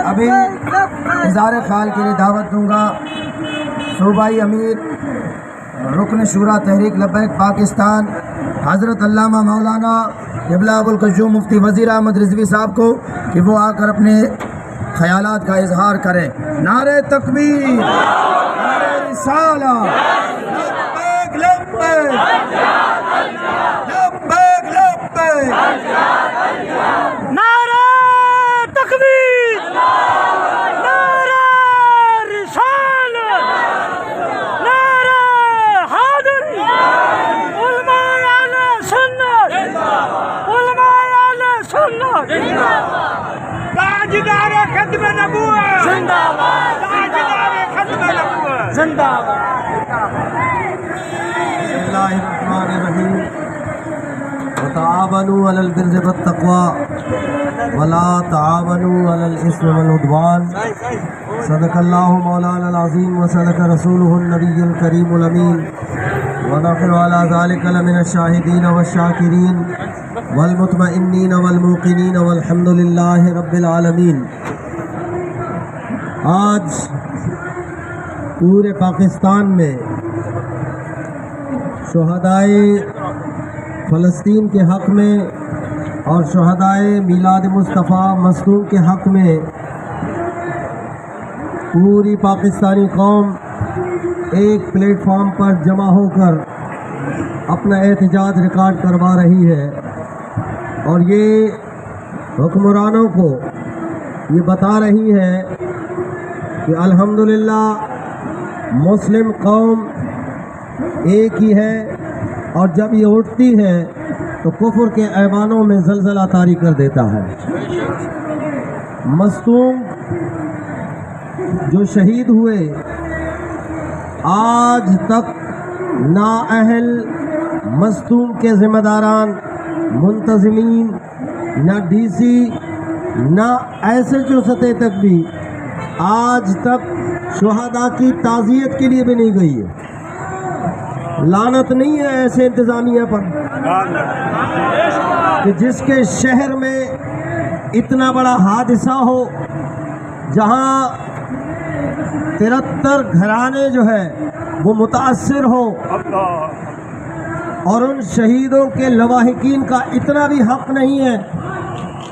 ابھی اظہار خیال کے لیے دعوت دوں گا صوبائی امیر رکن شورا تحریک لبیک پاکستان حضرت علامہ مولانا قبلہ ابوالقجوم مفتی وزیر احمد رضوی صاحب کو کہ وہ آ کر اپنے خیالات کا اظہار کریں. نعرہ تکبیر، نعرہ رسالہ، لبیک لبیک لبیک لبیک. نعرہ تکبیر، نعرہ رسالت، نعرہ حیدری، علماء اہل سنت، علماء اہل سنت، تاجدار ختم نبوت زندہ باد، تاجدار ختم نبوت زندہ باد. بسم اللہ الرحمن الرحیم. وتعاونوا علی البر والتقوى ولا تعاونوا علی الاثم والعدوان. صدق اللہ مولانا العظیم وصدق رسولہ النبی الکریم الامین ونحن علی ذلک لمن الشاہدین والشاکرین والمطمئنین والموقنین والحمد للہ رب العالمین. آج پورے پاکستان میں شہدائے فلسطین کے حق میں اور شہدائے میلاد مصطفیٰ مصدوم کے حق میں پوری پاکستانی قوم ایک پلیٹ فارم پر جمع ہو کر اپنا احتجاج ریکارڈ کروا رہی ہے، اور یہ حکمرانوں کو یہ بتا رہی ہے کہ الحمدللہ مسلم قوم ایک ہی ہے، اور جب یہ اٹھتی ہے تو کفر کے ایوانوں میں زلزلہ طاری کر دیتا ہے. مصدوم جو شہید ہوئے آج تک نااہل مصدوم کے ذمہ داران، منتظمین، نہ ڈی سی نہ ایس ایچ او سطح تک بھی آج تک شہداء کی تعزیت کے لیے بھی نہیں گئی ہے. لعنت نہیں ہے ایسے انتظامیہ پر کہ جس کے شہر میں اتنا بڑا حادثہ ہو، جہاں 73 گھرانے جو ہے وہ متاثر ہو، اور ان شہیدوں کے لواحقین کا اتنا بھی حق نہیں ہے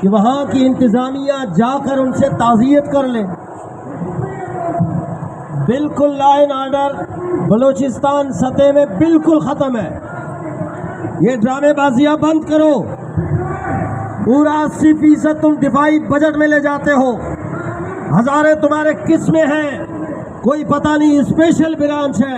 کہ وہاں کی انتظامیہ جا کر ان سے تعزیت کر لیں. بالکل لا اینڈ آرڈر بلوچستان سطح میں بالکل ختم ہے. یہ ڈرامے بازیاں بند کرو. پورا 80% تم دفاعی بجٹ میں لے جاتے ہو، ہزاریں تمہارے کس میں ہیں کوئی پتہ نہیں. اسپیشل برانچ ہے،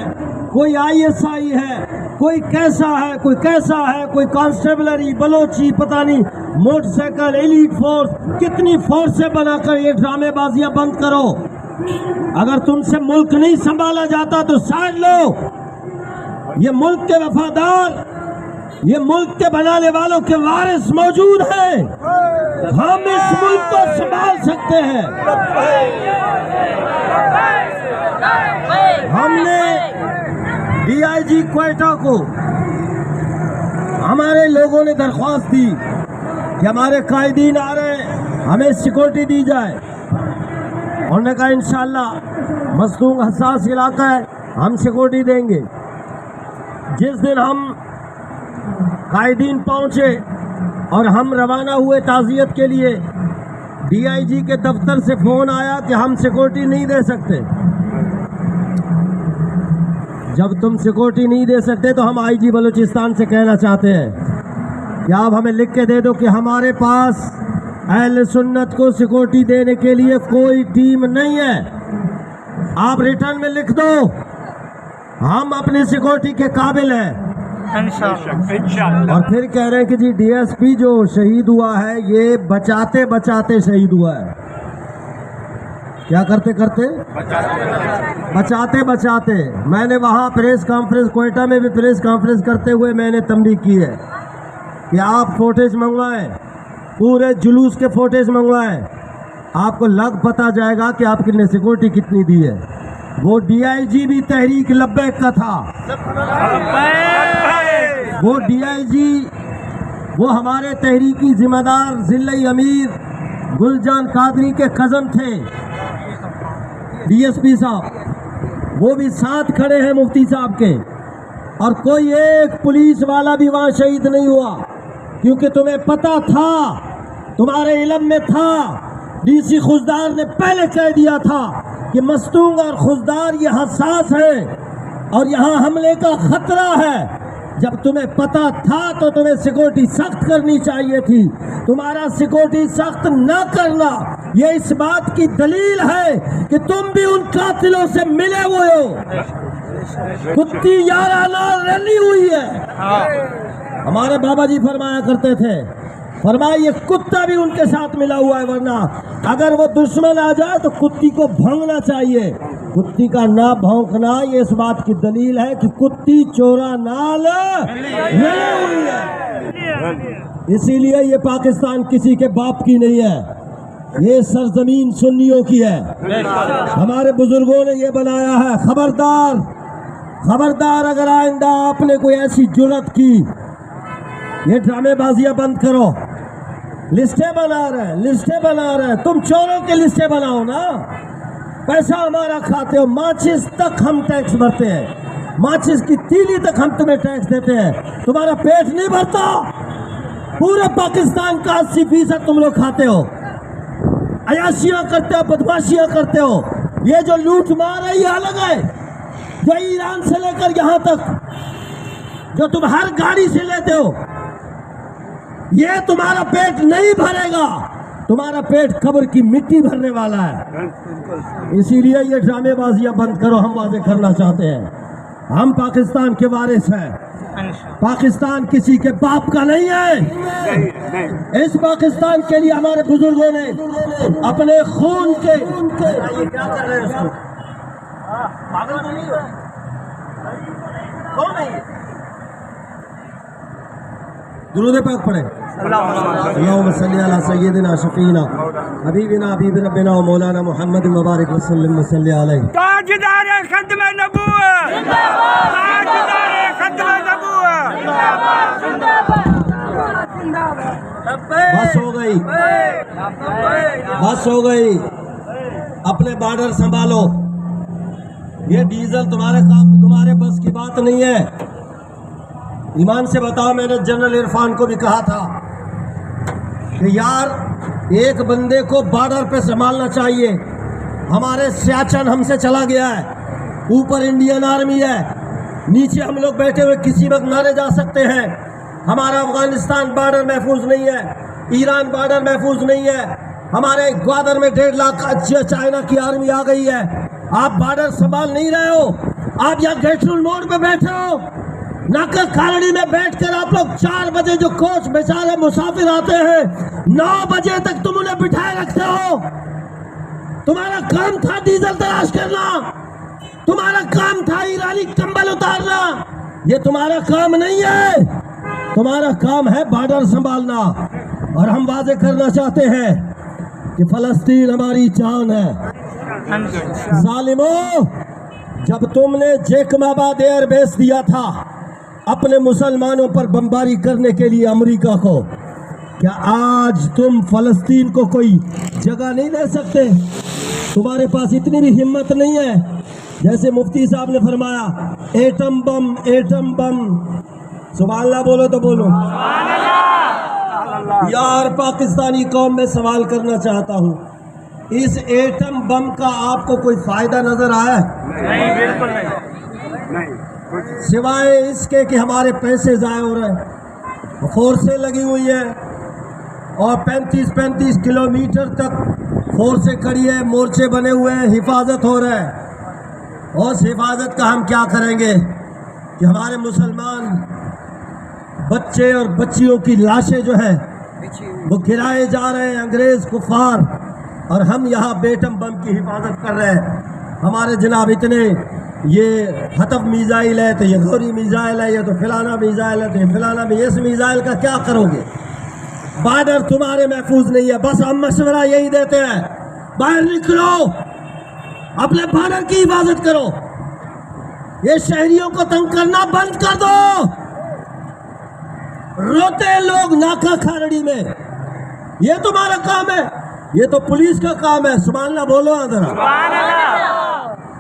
کوئی ISI ہے، کوئی کیسا ہے، کوئی کیسا ہے، کوئی کانسٹیبلری، بلوچی، پتہ نہیں موٹر سائیکل، ایلیٹ فورس، کتنی فورسیں بنا کر یہ ڈرامے بازیاں بند کرو. اگر تم سے ملک نہیں سنبھالا جاتا تو سائڈ لو. یہ ملک کے وفادار، یہ ملک کے بنانے والوں کے وارث موجود ہیں. ہم اس ملک کو سنبھال سکتے ہیں. ہم نے DIG کوئٹہ کو ہمارے لوگوں نے درخواست دی کہ ہمارے قائدین آ رہے ہیں، ہمیں سیکورٹی دی جائے. انہوں نے کہا انشاءاللہ مصدوم حساس علاقہ ہے، ہم سیکورٹی دیں گے. جس دن ہم قائدین پہنچے اور ہم روانہ ہوئے تعزیت کے لیے، DIG کے دفتر سے فون آیا کہ ہم سیکورٹی نہیں دے سکتے. جب تم سیکورٹی نہیں دے سکتے تو ہم IG بلوچستان سے کہنا چاہتے ہیں کہ آپ ہمیں لکھ کے دے دو کہ ہمارے پاس اہل سنت کو سیکورٹی دینے کے لیے کوئی ٹیم نہیں ہے. آپ ریٹرن میں لکھ دو ہم اپنی سیکورٹی کے قابل ہیں. اور پھر کہہ رہے ہیں کہ جی DSP جو شہید ہوا ہے یہ بچاتے بچاتے شہید ہوا ہے. کیا کرتے کرتے؟ بچاتے بچاتے. میں نے وہاں پریس کانفرنس، کوئٹہ میں بھی پریس کانفرنس کرتے ہوئے میں نے تنبیہ کی ہے کہ آپ فوٹیج منگوائیں، پورے جلوس کے فوٹیج منگوائیں. آپ کو لگ پتا جائے گا کہ آپ نے سیکورٹی کتنی دی ہے. وہ ڈی آئی جی بھی تحریک لبیک کا تھا. وہ ڈی آئی جی وہ ہمارے تحریکی ذمہ دار ضلعی امیر گل جان قادری کے کزن تھے. ڈی ایس پی صاحب وہ بھی ساتھ کھڑے ہیں مفتی صاحب کے. اور کوئی ایک پولیس والا بھی وہاں شہید نہیں ہوا، کیونکہ تمہیں پتا تھا، تمہارے علم میں تھا. ڈی سی خوزدار نے پہلے کہہ دیا تھا کہ مستونگ اور خوزدار یہ حساس ہے اور یہاں حملے کا خطرہ ہے. جب تمہیں پتا تھا تو تمہیں سیکورٹی سخت کرنی چاہیے تھی. تمہارا سیکورٹی سخت نہ کرنا یہ اس بات کی دلیل ہے کہ تم بھی ان قاتلوں سے ملے ہوئے ہو. کتی یارانہ رلی ہوئی ہے. ہمارے بابا جی فرمایا کرتے تھے، فرمایا یہ کتا بھی ان کے ساتھ ملا ہوا ہے، ورنہ اگر وہ دشمن آ جائے تو کتی کو بھونکنا چاہیے. کتی کا نہ بھونکنا یہ اس بات کی دلیل ہے کہ کتی چورا نال ملی ہوئی ہے. اسی لیے یہ پاکستان کسی کے باپ کی نہیں ہے، یہ سرزمین سنیوں کی ہے. ہمارے بزرگوں نے یہ بنایا ہے. خبردار خبردار اگر آئندہ آپ نے کوئی ایسی جرات کی، یہ ڈرامے بازیاں بند کرو. لسٹیں بنا رہے ہیں. تم چوروں کی لسٹیں بناؤ نا. پیسہ ہمارا کھاتے ہو. ماچس تک ہم ٹیکس بھرتے ہیں، ماچس کی تیلی تک ہم تمہیں ٹیکس دیتے ہیں. تمہارا پیٹ نہیں بھرتا. پورے پاکستان کا 80% تم لوگ کھاتے ہو. عیاشیاں کرتے ہو، بدماشیاں کرتے ہو. یہ جو لوٹ مار ہے یہ الگ ہے. جو ایران سے لے کر یہاں تک جو تم ہر گاڑی سے لیتے ہو، یہ تمہارا پیٹ نہیں بھرے گا. تمہارا پیٹ قبر کی مٹی بھرنے والا ہے. اسی لیے یہ ڈرامے بازیاں بند کرو. ہم واضح کرنا چاہتے ہیں ہم پاکستان کے وارث ہیں. پاکستان کسی کے باپ کا نہیں ہے. اس پاکستان کے لیے ہمارے بزرگوں نے اپنے خون کے یہ کیا کر رہے ہیں اس کو پاگل تو نہیں ہو کون ہے؟ درود پاک پڑھیں. اللہم صلی علی سیدنا شفینا حبیبنا حبیب ربنا و مولانا محمد مبارک وسلم وصلی علیہ. تاجدار ختم نبوت، تاجدار ختم نبوت. بس ہو گئی. اپنے بارڈر سنبھالو. یہ ڈیزل تمہارے بس کی بات نہیں ہے. ایمان سے بتاؤ، میں نے جنرل عرفان کو بھی کہا تھا کہ یار ایک بندے کو بارڈر پہ سنبھالنا چاہیے. ہمارے سیاچن ہم سے چلا گیا ہے، اوپر انڈین آرمی ہے، نیچے ہم لوگ بیٹھے ہوئے کسی وقت مارے جا سکتے ہیں. ہمارا افغانستان بارڈر محفوظ نہیں ہے، ایران بارڈر محفوظ نہیں ہے. ہمارے گوادر میں 1.5 لاکھ چائنا کی آرمی آ گئی ہے. آپ بارڈر سنبھال نہیں رہے ہو. آپ یہاں گیٹرول موڑ پہ بیٹھے ہو، ناکا کھاڑی میں بیٹھ کر آپ لوگ 4 بجے جو کوچ بیچارے مسافر آتے ہیں 9 بجے تک تم انہیں بٹھائے رکھتے ہو. تمہارا کام تھا ڈیزل تلاش کرنا، تمہارا کام تھا ایرانی کمبل اتارنا. یہ تمہارا کام نہیں ہے، تمہارا کام ہے بارڈر سنبھالنا. اور ہم واضح کرنا چاہتے ہیں کہ فلسطین ہماری جان ہے. ظالموں، جب تم نے جیکم آباد ایئر بیس دیا تھا اپنے مسلمانوں پر بمباری کرنے کے لیے امریکہ کو، کیا آج تم فلسطین کو کوئی جگہ نہیں دے سکتے؟ تمہارے پاس اتنی بھی ہمت نہیں ہے. جیسے مفتی صاحب نے فرمایا ایٹم بم ایٹم بم. سبحان اللہ بولو تو بولو. یار پاکستانی قوم میں سوال کرنا چاہتا ہوں، اس ایٹم بم کا آپ کو کوئی فائدہ نظر آیا ہے؟ نہیں، بالکل نہیں. سوائے اس کے کہ ہمارے پیسے ضائع ہو رہے ہیں، فورسیں لگی ہوئی ہیں اور 35 کلومیٹر تک فورسیں کھڑی ہیں، مورچے بنے ہوئے ہیں، حفاظت ہو رہا ہے. اور اس حفاظت کا ہم کیا کریں گے کہ ہمارے مسلمان بچے اور بچیوں کی لاشیں جو ہیں وہ گرائے جا رہے ہیں انگریز کفار، اور ہم یہاں بیٹم بم کی حفاظت کر رہے ہیں. ہمارے جناب اتنے یہ حطب میزائل ہے تو یہ غوری میزائل ہے، یہ تو فلانا میزائل ہے تو یہ فلانا بھی. اس میزائل کا کیا کرو گے؟ بارڈر تمہارے محفوظ نہیں ہے. بس ہم مشورہ یہی دیتے ہیں باہر نکلو, اپنے بارڈر کی حفاظت کرو, یہ شہریوں کو تنگ کرنا بند کر دو. روتے ہیں لوگ ناکا کھارڑی میں, یہ تمہارا کام ہے, یہ تو پولیس کا کام ہے. سبحان اللہ بولو ذرا.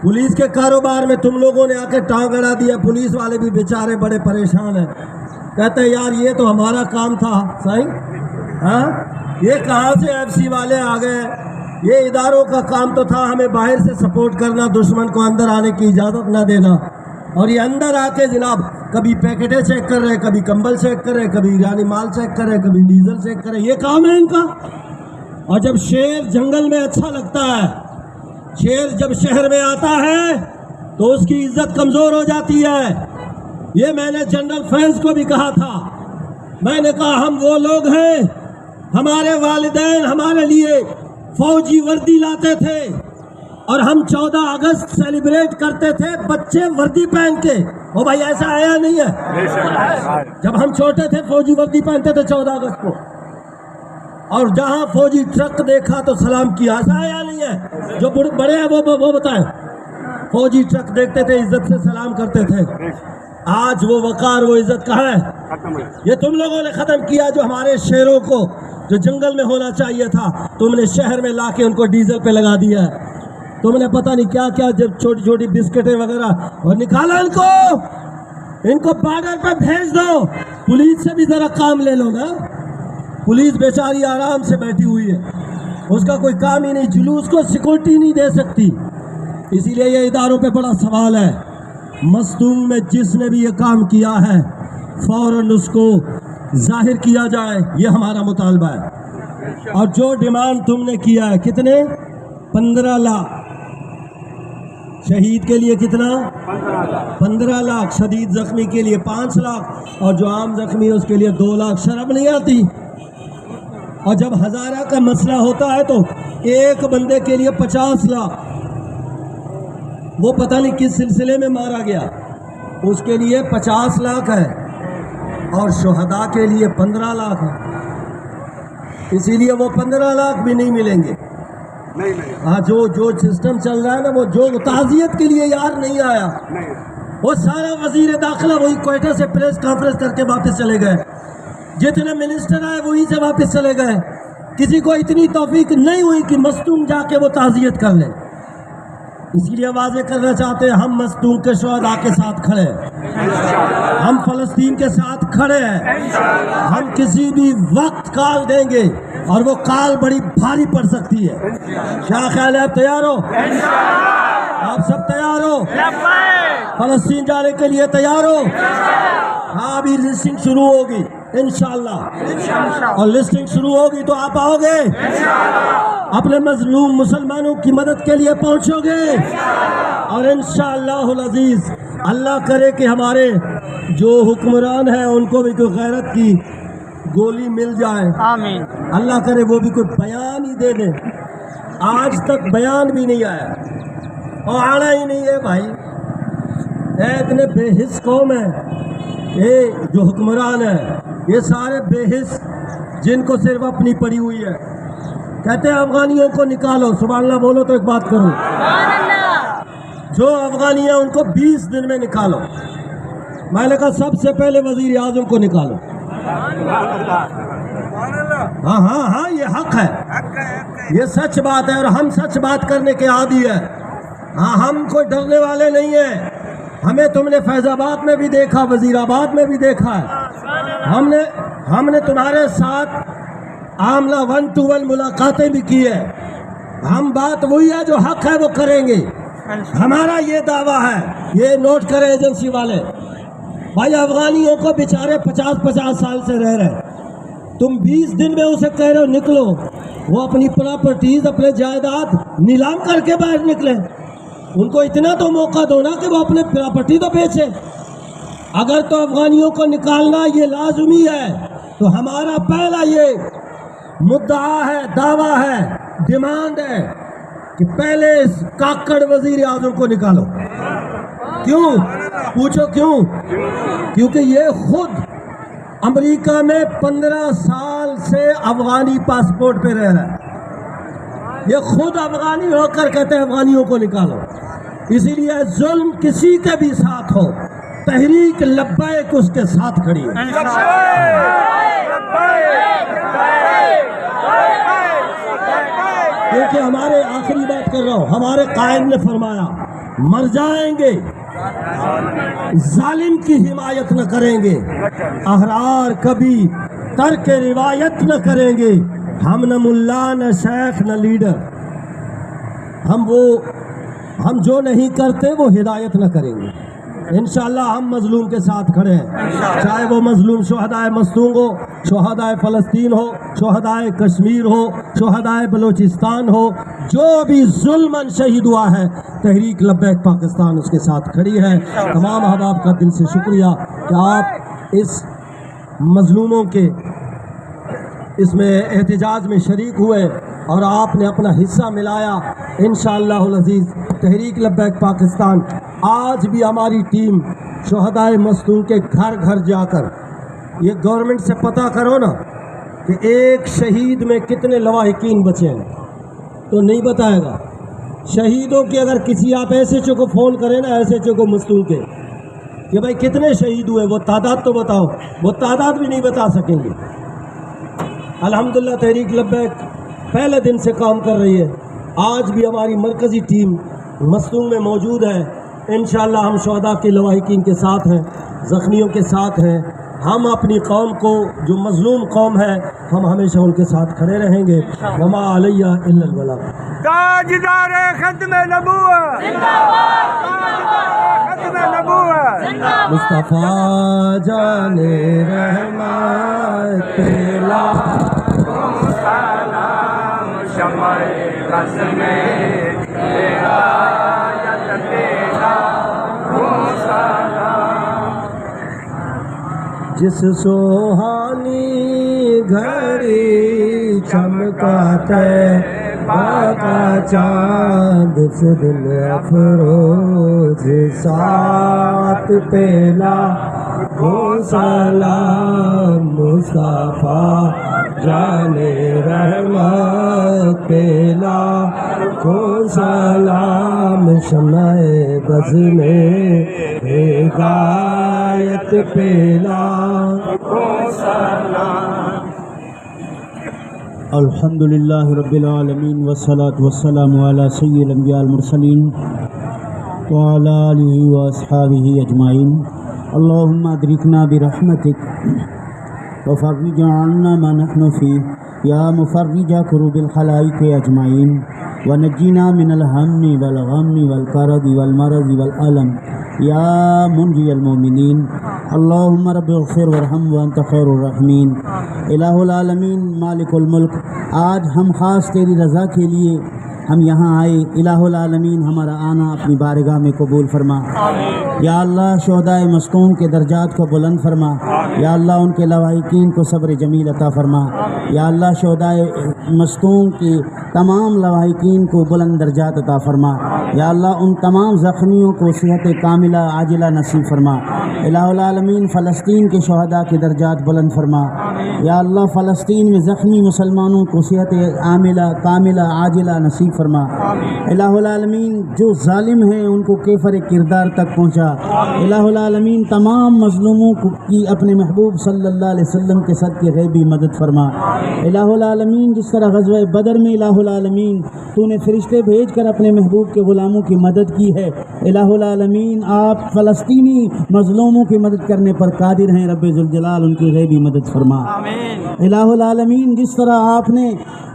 پولیس کے کاروبار میں تم لوگوں نے آ کے ٹانگ اڑا دیا. پولیس والے بھی بیچارے بڑے پریشان ہیں, کہتے ہیں یار یہ تو ہمارا کام تھا صحیح, ہاں یہ کہاں سے ایف سی والے آ گئے, یہ اداروں کا کام تو تھا ہمیں باہر سے سپورٹ کرنا, دشمن کو اندر آنے کی اجازت نہ دینا. اور یہ اندر آ کے جناب کبھی پیکٹیں چیک کر رہے, کبھی کمبل چیک کر رہے, کبھی ایرانی مال چیک کر رہے, کبھی ڈیزل چیک کر رہے. یہ کام ہے ان کا. اور جب شیر جنگل میں اچھا لگتا ہے, شیر جب شہر میں آتا ہے تو اس کی عزت کمزور ہو جاتی ہے. یہ میں نے جنرل فرینز کو بھی کہا تھا, میں نے کہا ہم وہ لوگ ہیں, ہمارے والدین ہمارے لیے فوجی وردی لاتے تھے اور ہم 14 اگست سیلیبریٹ کرتے تھے بچے وردی پہن کے. او بھائی ایسا آیا نہیں ہے؟ جب ہم چھوٹے تھے فوجی وردی پہنتے تھے 14 اگست کو, اور جہاں فوجی ٹرک دیکھا تو سلام کیا. ایسا آیا نہیں ہے؟ جو بڑے ہیں وہ بتائیں. فوجی ٹرک دیکھتے تھے عزت سے سلام کرتے تھے. آج وہ وقار وہ عزت کہاں ہے؟ یہ تم لوگوں نے ختم کیا. جو ہمارے شیروں کو جو جنگل میں ہونا چاہیے تھا تم نے شہر میں لا کے ان کو ڈیزل پہ لگا دیا ہے. تم نے پتہ نہیں کیا کیا جب چھوٹی چھوٹی بسکٹیں وغیرہ, اور نکالا ان کو بارڈر پہ بھیج دو. پولیس سے بھی ذرا کام لے لو نا. پولیس بیچاری آرام سے بیٹھی ہوئی ہے, اس کا کوئی کام ہی نہیں, جلوس کو سیکورٹی نہیں دے سکتی. اسی لیے یہ اداروں پہ بڑا سوال ہے. مستونگ میں جس نے بھی یہ کام کیا ہے فوراً اس کو ظاہر کیا جائے, یہ ہمارا مطالبہ ہے. اور جو ڈیمانڈ تم نے کیا ہے, کتنے؟ 15 لاکھ. شہید کے لیے کتنا؟ 15 لاکھ. شدید زخمی کے لیے 5 لاکھ, اور جو عام زخمی ہے اس کے لیے 2 لاکھ. شرم نہیں آتی؟ اور جب ہزارہ کا مسئلہ ہوتا ہے تو ایک بندے کے لیے 50 لاکھ. وہ پتہ نہیں کس سلسلے میں مارا گیا, اس کے لیے 50 لاکھ ہے, اور شہداء کے لیے 15 لاکھ ہے. اسی لیے وہ 15 لاکھ بھی نہیں ملیں گے. ہاں جو سسٹم چل رہا ہے نا, وہ جو تعزیت کے لیے یار نہیں آیا, وہ سارا وزیر داخلہ وہی کوئٹہ سے پریس کانفرنس کر کے واپس چلے گئے. جتنے منسٹر آئے وہیں سے واپس چلے گئے. کسی کو اتنی توفیق نہیں ہوئی کہ مستونگ جا کے وہ تعزیت کر لے. اسی لیے واضح کرنا چاہتے ہیں, ہم مستونگ کے شہداء کے ساتھ کھڑے ہیں, ہم فلسطین کے ساتھ کھڑے ہیں. ہم کسی بھی وقت کال دیں گے, اور وہ کال بڑی بھاری پڑ سکتی ہے. کیا خیال ہے؟ آپ تیار ہو؟ آپ سب تیار ہو؟ فلسطین جانے کے لیے تیار ہو؟ ہاں, ابھی لسٹنگ شروع ہوگی انشاءاللہ, اور لسٹنگ شروع ہوگی تو آپ آؤ گے, اپنے مظلوم مسلمانوں کی مدد کے لیے پہنچو گے, اور انشاءاللہ العزیز اللہ کرے کہ ہمارے جو حکمران ہیں ان کو بھی کوئی غیرت کی گولی مل جائے. آمین. اللہ کرے وہ بھی کوئی بیان ہی دے دے. آج تک بیان بھی نہیں آیا, اور آنا ہی نہیں ہے بھائی. اتنے بے حس قوم ہے, یہ جو حکمران ہیں یہ سارے بے حس, جن کو صرف اپنی پڑی ہوئی ہے. کہتے ہیں افغانیوں کو نکالو. سبحان اللہ بولو تو ایک بات کرو, جو افغانی ہیں ان کو 20 دن میں نکالو. میں نے کہا سب سے پہلے وزیر اعظم کو نکالو. ہاں یہ حق ہے, یہ سچ بات ہے, اور ہم سچ بات کرنے کے عادی ہیں. ہاں, ہم کوئی ڈرنے والے نہیں ہیں. ہمیں تم نے فیض آباد میں بھی دیکھا, وزیر آباد میں بھی دیکھا ہے. ہم نے تمہارے ساتھ آملہ 1-to-1 ملاقاتیں بھی کی ہے. ہم بات وہی ہے جو حق ہے وہ کریں گے. ہمارا یہ دعویٰ ہے, یہ نوٹ کریں ایجنسی والے بھائی, افغانیوں کو بیچارے 50 سال سے رہ رہے, تم 20 دن میں اسے کہہ رہے ہو نکلو. وہ اپنی پراپرٹیز, اپنے جائیداد نیلام کر کے باہر نکلے. ان کو اتنا تو موقع دو نا کہ وہ اپنے پراپرٹی تو بیچے. اگر تو افغانیوں کو نکالنا یہ لازمی ہے تو ہمارا پہلا یہ مدعا ہے, دعویٰ ہے, ڈیمانڈ ہے کہ پہلے اس کاکڑ وزیر اعظم کو نکالو. کیوں؟ پوچھو کیوں؟ کیونکہ یہ خود امریکہ میں 15 سال سے افغانی پاسپورٹ پہ رہ رہا ہے. یہ خود افغانی ہو کر کہتے ہیں افغانیوں کو نکالو. اسی لیے ظلم کسی کے بھی ساتھ ہو، تحریک لبیک اس کے ساتھ کھڑی ہے. کیونکہ ہمارے آخری بات کر رہا ہوں، ہمارے قائد نے فرمایا مر جائیں گے، ظالم کی حمایت نہ کریں گے، احرار کبھی ترک روایت نہ کریں گے. ہم نہ ملا نہ شیخ نہ لیڈر، ہم جو نہیں کرتے وہ ہدایت نہ کریں گے. انشاءاللہ ہم مظلوم کے ساتھ کھڑے ہیں، چاہے وہ مظلوم شہدائے مستونگ ہو، شہدائے فلسطین ہو، شہدائے کشمیر ہو، شہدائے بلوچستان ہو، جو بھی ظلماً شہید ہوا ہے، تحریک لبیک پاکستان اس کے ساتھ کھڑی ہے. تمام احباب کا دل سے شکریہ کہ آپ اس مظلوموں کے اس میں احتجاج میں شریک ہوئے اور آپ نے اپنا حصہ ملایا. انشاءاللہ العزیز تحریک لبیک پاکستان آج بھی ہماری ٹیم شہدائے مستون کے گھر گھر جا کر یہ گورنمنٹ سے پتہ کرو نا کہ ایک شہید میں کتنے لواحقین بچے ہیں، تو نہیں بتائے گا. شہیدوں کے اگر کسی آپ ایس ایچ او کو فون کریں نا، ایس ایچ او کو مستون کے، کہ بھائی کتنے شہید ہوئے، وہ تعداد تو بتاؤ، وہ تعداد بھی نہیں بتا سکیں گے. الحمدللہ تحریک لبیک پہلے دن سے کام کر رہی ہے. آج بھی ہماری مرکزی ٹیم مستونگ میں موجود ہے. انشاءاللہ ہم شہداء کے لواحقین کے ساتھ ہیں، زخمیوں کے ساتھ ہیں. ہم اپنی قوم کو جو مظلوم قوم ہے ہم ہمیشہ ان کے ساتھ کھڑے رہیں گے. وما علیہ الا البلاغ. تاجدار ختم نبوت زندہ باد، ختم نبوت مصطفیٰ جان رحمت پیلا، سلام شمع رسم ہدایت پیلا، جس سوہانی گھڑی چمکاتے باقا چاند سے دل افروز ساتھ پیلا، وہ سلام مصطفیٰ جان رحمت پیلا، وہ سلام شمع بز میں ہدایت پیلا، وہ سلام. الحمدللہ رب العالمین والصلاة والسلام علی سید الانبیاء المرسلین وعلی آلہ واصحابہ اجمعین. اللہم ادرکنا برحمتک وفرج عنا ما نحن فیہ یا مفرج کروب الخلائق اجمعین، ونجینا من الہم والغم والکرب والمرض والالم یا منجی المؤمنین. اللہم رب اغفر ورحم وانت خیر الرحمین. الہ العالمین مالک الملک، آج ہم خاص تیری رضا کے لیے ہم یہاں آئے. الہ العالمین ہمارا آنا اپنی بارگاہ میں قبول فرما. یا اللہ شہدائے مستون کے درجات کو بلند فرما. یا اللہ ان کے لواحقین کو صبر جمیل عطا فرما. یا اللہ شہدائے مستون کے تمام لواحقین کو بلند درجات عطا فرما. یا اللہ ان تمام زخمیوں کو صحت کاملہ عاجلہ نصیب فرما. الہ العالمین فلسطین کے شہداء کے درجات بلند فرما. یا اللہ فلسطین میں زخمی مسلمانوں کو صحت عاملہ کاملہ عاجلہ نصیب فرما. الہ العالمین جو ظالم ہیں ان کو کیفر کردار تک پہنچا. الہ العالمین تمام مظلوموں کی اپنے محبوب صلی اللہ علیہ وسلم کے صدقے غیبی مدد فرما. الہ العالمین جس طرح غزوہ بدر میں الہ العالمین تو نے فرشتے بھیج کر اپنے محبوب کے غلاموں کی مدد کی ہے، الہ العالمین آپ فلسطینی مظلوموں کی مدد کرنے پر قادر ہیں. رب ذوالجلال ان کی غیبی مدد فرما. الہ العالمین جس طرح آپ نے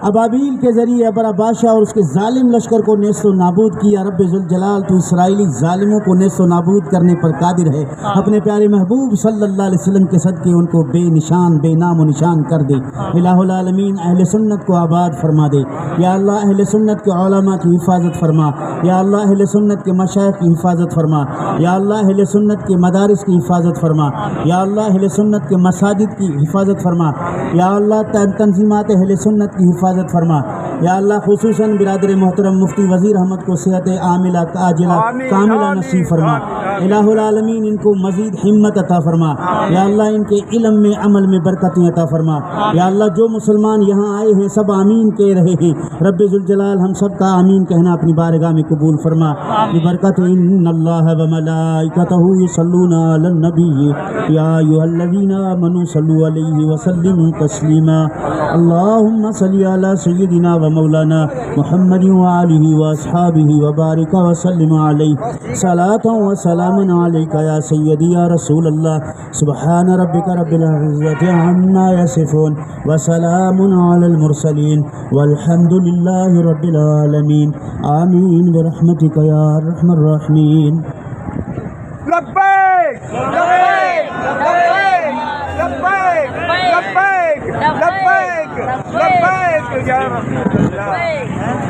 ابابیل کے ذریعے ابرا بادشاہ اور اس کے ظالم لشکر کو نیست و نابود کیا، رب ذوالجلال تو اسرائیلی ظالموں کو نیست و نابود کرنے پر قادر ہے. اپنے پیارے محبوب صلی اللہ علیہ وسلم کے صدقے ان کو بے نشان بے نام و نشان کر دے. الہ العالمین اہل سنت کو آباد فرما دے. یا اللہ اہل سنت کے علماء کی حفاظت فرما. یا اللہ اہل سنت کے مشائخ کی حفاظت فرما. یا اللہ اہل سنت کے مدارس کی حفاظت فرما. یا اللہ اہل سنت کے مساجد کی حفاظت فرما. یا اللہ تنظیمات اہل سنت کی حفاظت فرما. یا اللہ خصوصاً برادر محترم مفتی وزیر احمد کو صحت عاملہ عاجلہ کاملہ نصیب فرما. الہ العالمین ان کو مزید ہمت عطا فرما، یا اللہ ان کے علم میں عمل میں برکتیں عطا فرما، یا اللہ جو مسلمان یہاں آئے ہیں سب آمین کہہ رہے ہیں، رب ذوالجلال ہم سب کا آمین کہنا اپنی بارگاہ میں قبول فرما ببرکت ان اللہ وملائکتہ یصلون علی النبی یا ایھا الذین آمنوا صلوا علیہ وسلموا تسلیما اللہم صلی علی سیدنا و مولانا محمد وآلہ واصحابہ وبارک وسلم علیہ صلاۃ و سلام علیک یا سیدی یا رسول اللہ سبحان ربک رب العزۃ عما یصفون وسلام علی المرسلین والحمد للہ رب العالمین آمین برحمتک یا ارحم الراحمین. لبیک لبیک لبیک لبیک لبیک لبیک لبیک یا رسول اللہ.